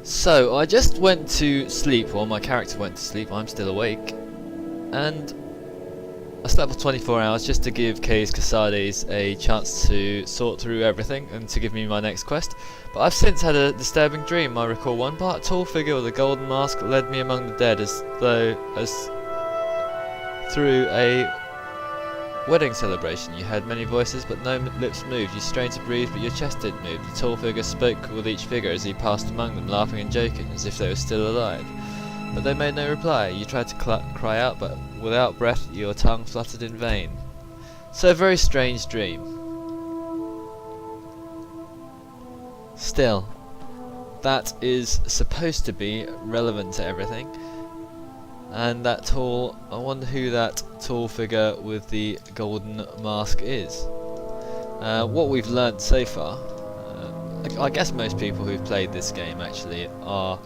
So, I just went to sleep, well my character went to sleep, I'm still awake, and I slept for 24 hours just to give K's Casades a chance to sort through everything and to give me my next quest. But I've since had a disturbing dream. I recall one part tall figure with a golden mask led me among the dead as through a wedding celebration. You heard many voices but no lips moved. You strained to breathe but your chest didn't move. The tall figure spoke with each figure as he passed among them, laughing and joking as if they were still alive. But they made no reply. You tried to cry out, but without breath your tongue fluttered in vain. So a very strange dream. Still, that is supposed to be relevant to everything. And that tall, I wonder who that tall figure with the golden mask is. What we've learnt so far, I guess most people who've played this game actually are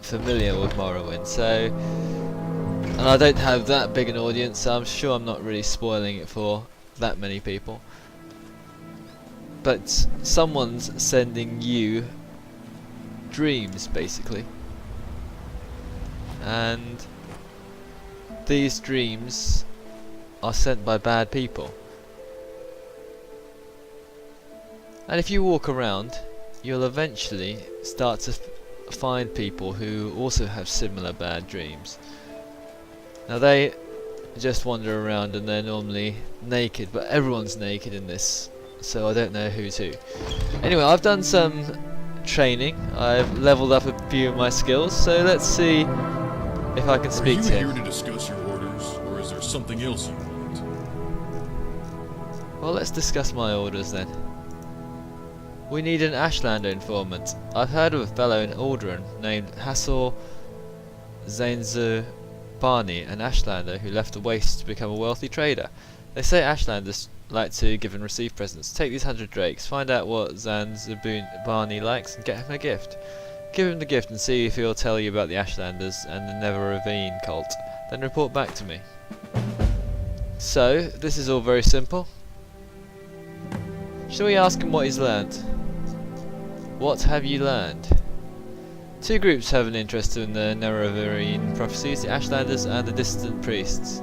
familiar with Morrowind, so, and I don't have that big an audience, so I'm sure I'm not really spoiling it for that many people. But someone's sending you dreams, basically, and these dreams are sent by bad people. And if you walk around, you'll eventually start to find people who also have similar bad dreams. Now they just wander around and they're normally naked, but everyone's naked in this, so I don't know who's who. Anyway, I've done some training, I've leveled up a few of my skills, so let's see if I can speak to him. Are you here to discuss your orders, or is there something else you want? Well, let's discuss my orders then. We need an Ashlander informant. I've heard of a fellow in Ald'ruhn named Hassel Zainzubani, an Ashlander who left the Wastes to become a wealthy trader. They say Ashlanders like to give and receive presents. Take these 100 drakes, find out what Zainzubani likes and get him a gift. Give him the gift and see if he'll tell you about the Ashlanders and the Never-Ravine cult. Then report back to me. So, this is all very simple. Shall we ask him what he's learnt? What have you learned? Two groups have an interest in the Never-Ravine prophecies, the Ashlanders and the distant priests.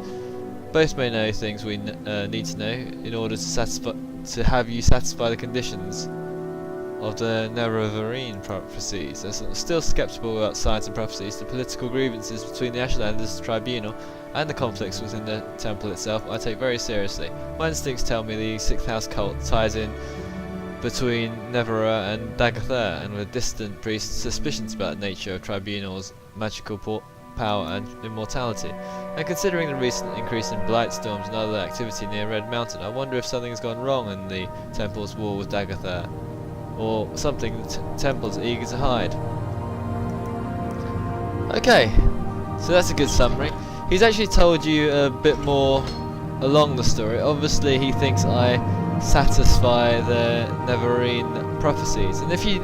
Both may know things we need to know in order to have you satisfy the conditions of the Never-Ravine prophecies. They're still sceptical about science and prophecies. The political grievances between the Ashlanders tribunal and the conflicts within the temple itself I take very seriously. My instincts tell me the Sixth House cult ties in between Neverra and Dagather, and with distant priests' suspicions about the nature of tribunal's magical power and immortality. And considering the recent increase in blight storms and other activity near Red Mountain, I wonder if something's gone wrong in the temple's war with Dagather, or something the temple's eager to hide. Okay, so that's a good summary. He's actually told you a bit more along the story. Obviously he thinks I satisfy the Neverine prophecies, and if you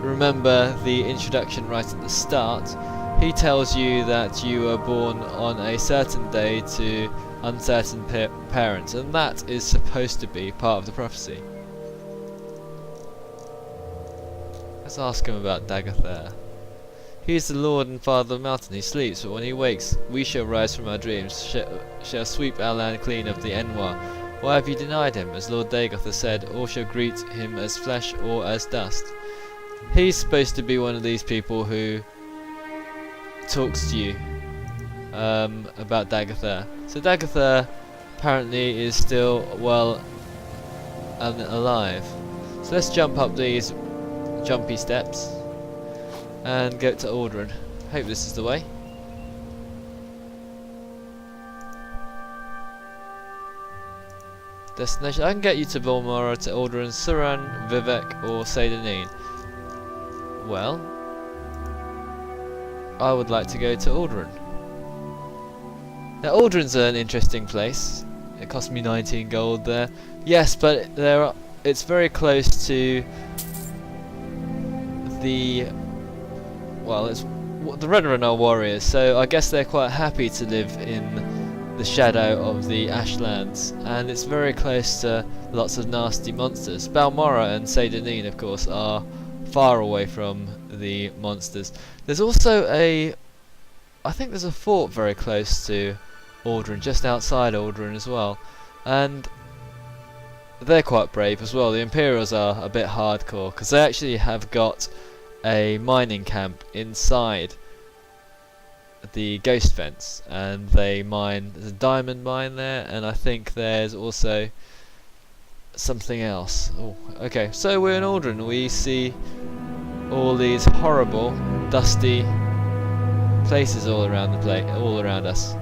remember the introduction right at the start, he tells you that you were born on a certain day to uncertain parents, and that is supposed to be part of the prophecy. Let's ask him about Dagather. He is the Lord and Father of the mountain. He sleeps, but when he wakes, we shall rise from our dreams, shall sweep our land clean of the Enwa. Why have you denied him? As Lord Dagoth has said, all shall greet him as flesh or as dust. He's supposed to be one of these people who talks to you about Dagather. So Dagather apparently is still well and alive. So let's jump up these jumpy steps and go to Ald'ruhn. Hope this is the way. Destination. I can get you to Volmara, to Ald'ruhn, Suran, Vivek or Seydanin. Well, I would like to go to Ald'ruhn. Now Ald'ruhn's an interesting place. It cost me 19 gold there. Yes, but it's very close to the the Redrunner warriors, so I guess they're quite happy to live in the shadow of the Ashlands, and it's very close to lots of nasty monsters. Balmora and Seydanin, of course, are far away from the monsters. There's also I think there's a fort very close to Ald'ruhn, just outside Ald'ruhn as well, and they're quite brave as well. The Imperials are a bit hardcore because they actually have got a mining camp inside the ghost fence, and they mine. There's a diamond mine there, and I think there's also something else. Oh, okay. So we're in Ald'ruhn. We see all these horrible, dusty places all around the all around us.